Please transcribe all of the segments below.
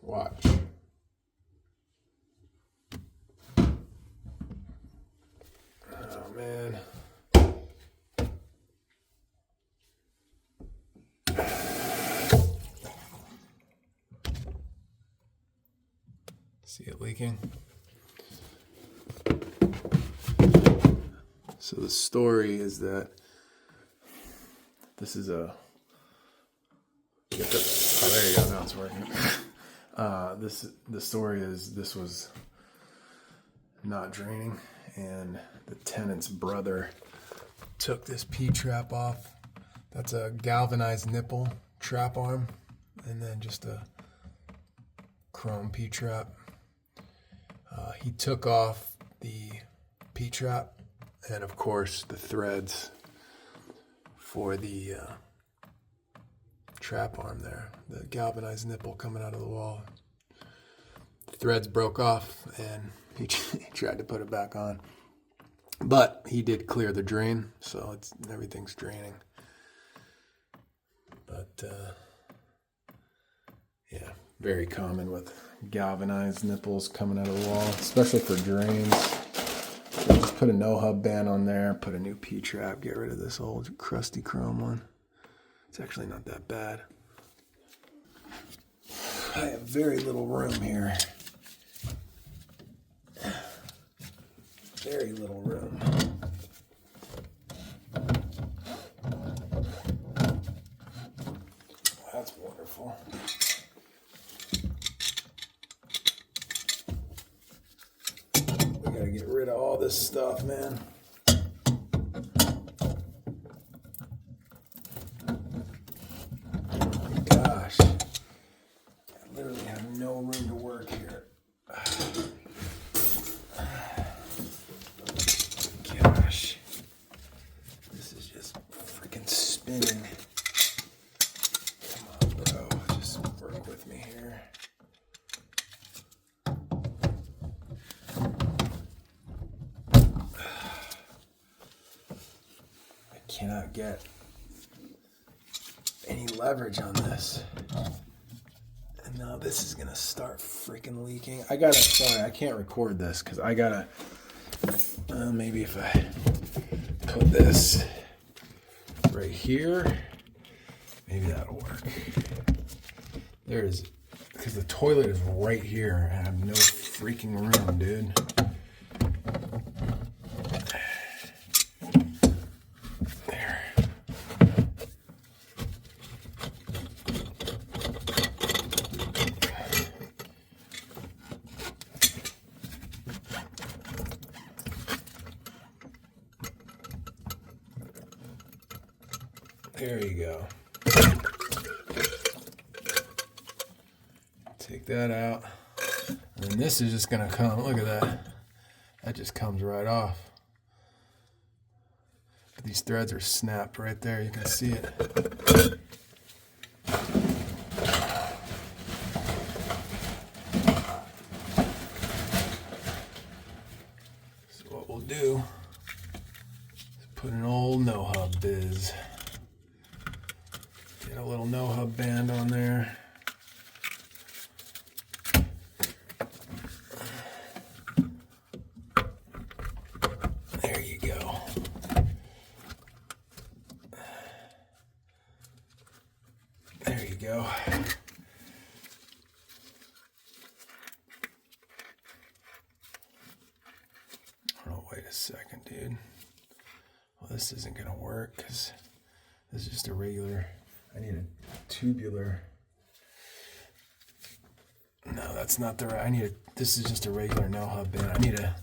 Watch. Oh, man. See it leaking? So the story is that this is a... Oh, there you go. Now it's working. The story is this was not draining, and the tenant's brother took this P-trap off. That's a galvanized nipple trap arm, and then just a chrome P-trap. He took off the P-trap and, of course, the threads for the trap arm there, the galvanized nipple coming out of the wall. The threads broke off, and he tried to put it back on. But he did clear the drain, so everything's draining. But, yeah, very common with galvanized nipples coming out of the wall, especially for drains. So just put a no-hub band on there, put a new P-trap, get rid of this old crusty chrome one. It's actually not that bad. I have very little room here. Very little room. That's wonderful. We gotta get rid of all this stuff, man. Gosh. I literally have no room to work here. Gosh. This is just freaking spinning. Come on, bro. Just work with me here. I cannot get any leverage on this. And now this is gonna start freaking leaking. Sorry, I can't record this because I gotta, maybe if I put this right here, maybe that'll work. Because the toilet is right here and I have no freaking room, dude. There you go. Take that out. And then this is just gonna come, look at that. That just comes right off. These threads are snapped right there, you can see it. So what we'll do is put an old no-hub biz. Get a little no-hub band on there. There you go. There you go. Oh, wait a second, dude. Well, this isn't gonna work because this is just a regular. I need a tubular. No, that's not the right. This is just a regular no-hub band. I need a,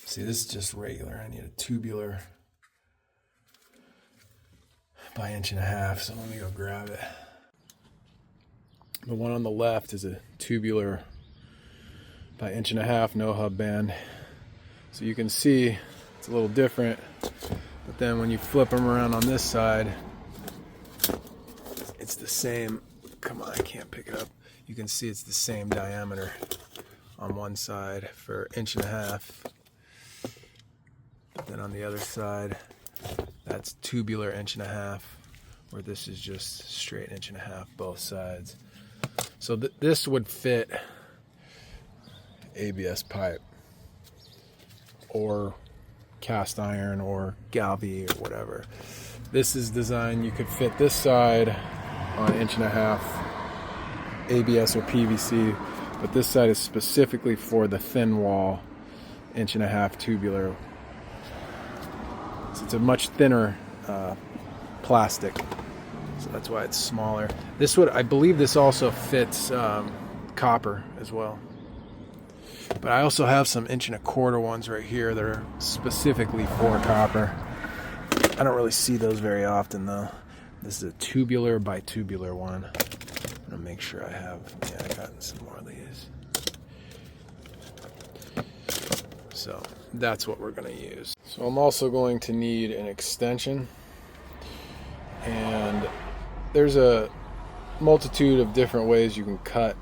see, this is just regular. I need a tubular by 1.5 inches. So let me go grab it. The one on the left is a tubular by 1.5 inches no-hub band. So you can see it's a little different. But then when you flip them around on this side, it's the same. Come on, I can't pick it up. You can see it's the same diameter on one side for 1.5 inches. But then on the other side, that's tubular 1.5 inches, where this is just straight 1.5 inches, both sides. So this would fit ABS pipe or cast iron or galvy or whatever. This is designed, you could fit this side on 1.5 inch ABS or PVC, but this side is specifically for the thin wall 1.5 inch tubular. So it's a much thinner plastic, so that's why it's smaller. This would, I believe this also fits copper as well. But I also have some 1.25 inch ones right here that are specifically for copper. I don't really see those very often though. This is a tubular by tubular one. I'm gonna make sure I have, yeah, I got some more of these. So that's what we're gonna use. So I'm also going to need an extension, and there's a multitude of different ways you can cut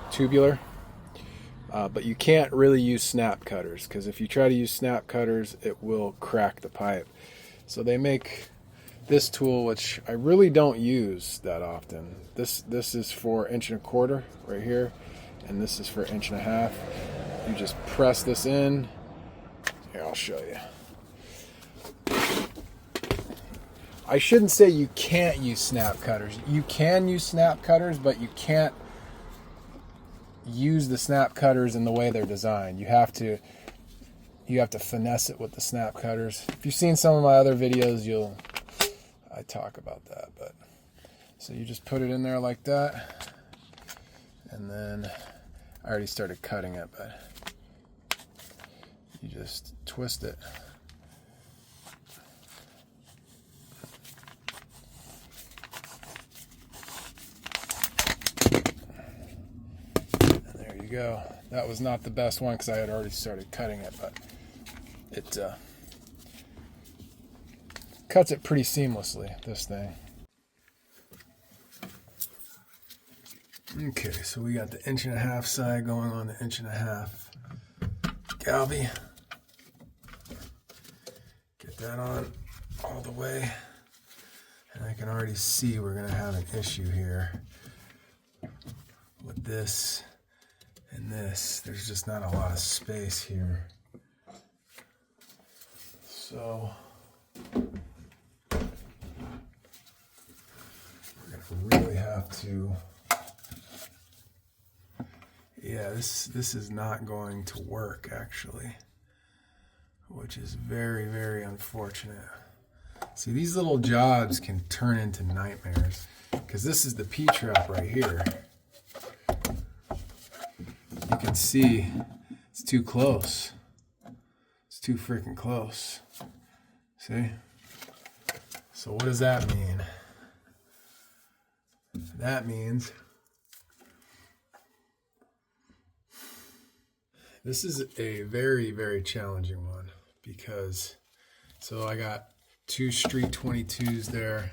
tubular. But you can't really use snap cutters, because if you try to use snap cutters, it will crack the pipe. So they make this tool, which I really don't use that often. This is for 1.25 inch right here, and this is for 1.5 inch. You just press this in. Here, I'll show you. I shouldn't say you can't use snap cutters. You can use snap cutters, but you can't use the snap cutters in the way they're designed. You have to finesse it with the snap cutters. If you've seen some of my other videos, I talk about that. But so you just put it in there like that, and then I already started cutting it, but you just twist it. Go. That was not the best one because I had already started cutting it, but it cuts it pretty seamlessly, this thing. Okay, so we got the 1.5 inch side going on the 1.5 inch galvy. Get that on all the way, and I can already see we're going to have an issue here with this. And this, there's just not a lot of space here. So we're gonna really have to, yeah, this is not going to work actually, which is very, very unfortunate. See, these little jobs can turn into nightmares, because this is the P-trap right here. You can see it's too close. It's too freaking close. See? So what does that mean? That means this is a very, very challenging one, because so I got 2 Street 22s there.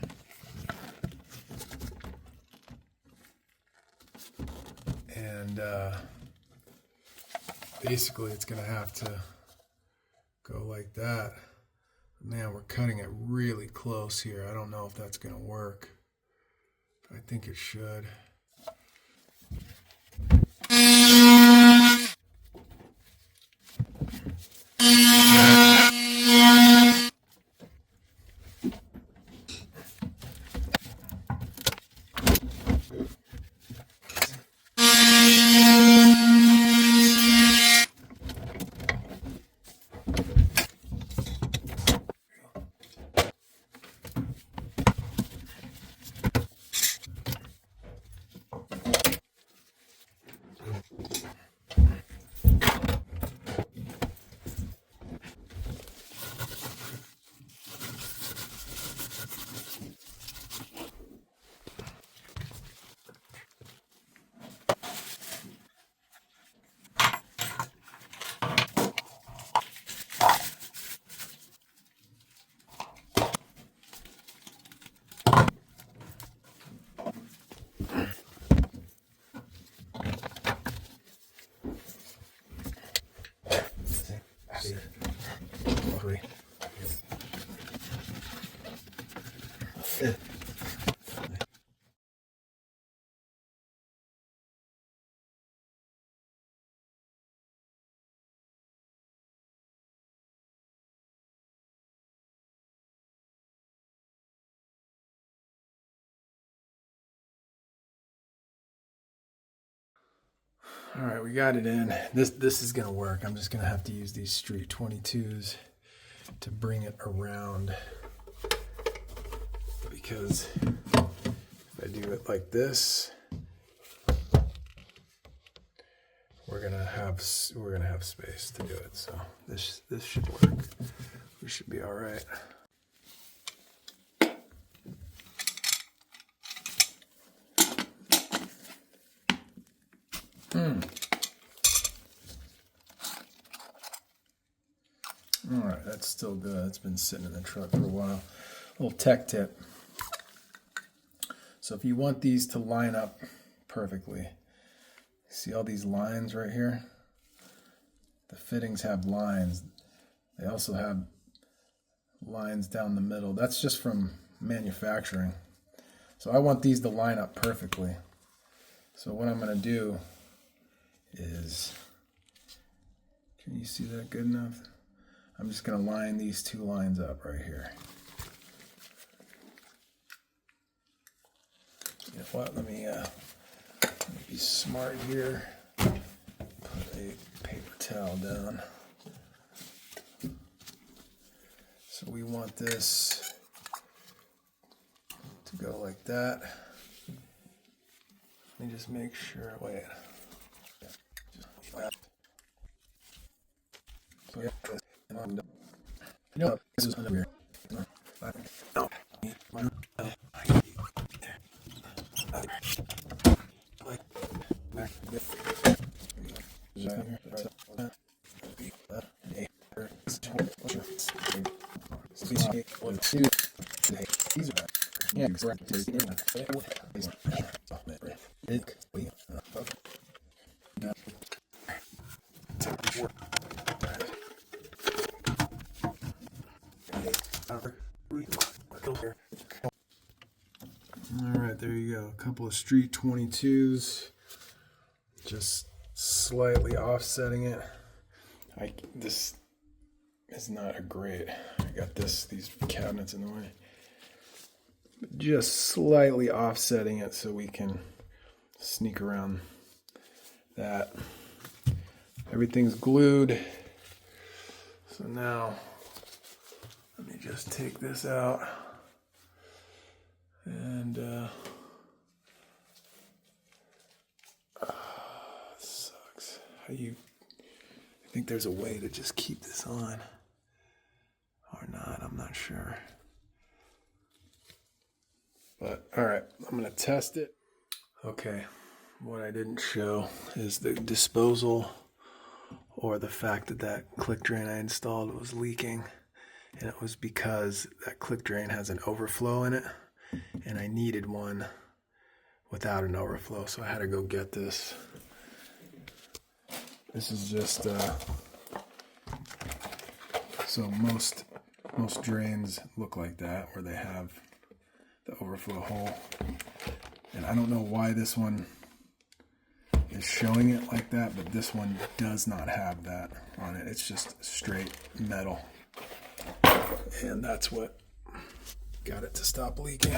And basically it's going to have to go like that. Man, we're cutting it really close here. I don't know if that's going to work. I think it should. All right, we got it in. This is gonna work. I'm just gonna have to use these Street 22s to bring it around, because if I do it like this, we're gonna have space to do it. So this should work. We should be all right. All right, that's still good. It's been sitting in the truck for a while. Little tech tip. So if you want these to line up perfectly, see all these lines right here? The fittings have lines. They also have lines down the middle. That's just from manufacturing. So I want these to line up perfectly. So what I'm going to do is, can you see that good enough? I'm just going to line these two lines up right here. You know what? Let me be smart here. Put a paper towel down. So we want this to go like that. Let me just make sure. Wait. So yeah, you know, this is under here. All right, there you go. A couple of Street 22s, just slightly offsetting it. This is not a great. I got these cabinets in the way. Just slightly offsetting it so we can sneak around that. Everything's glued. So now, let me just take this out. And sucks. I think there's a way to just keep this on or not, I'm not sure. But all right, I'm gonna test it. Okay, what I didn't show is the disposal, or the fact that that click drain I installed was leaking, and it was because that click drain has an overflow in it, and I needed one without an overflow, so I had to go get this. This is just so most drains look like that, where they have the overflow hole, and I don't know why this one is showing it like that, but this one does not have that on it. It's just straight metal, and that's what got it to stop leaking.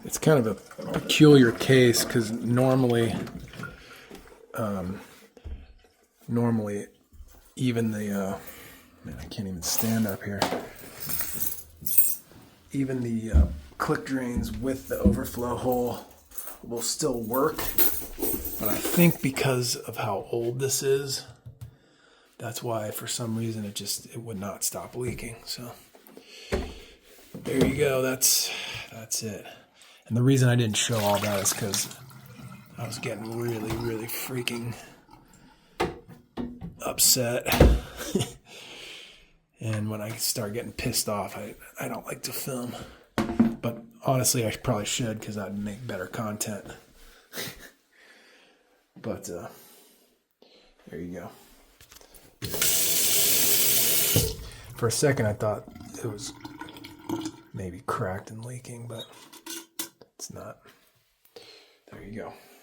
It's kind of a peculiar case, because normally even the man, I can't even stand up here. Even the click drains with the overflow hole will still work, but I think because of how old this is, that's why for some reason it would not stop leaking. So there you go. That's it. And the reason I didn't show all that is because I was getting really freaking upset. And when I start getting pissed off, I don't like to film. But honestly, I probably should, because that'd make better content. But there you go. For a second, I thought it was maybe cracked and leaking, but it's not. There you go.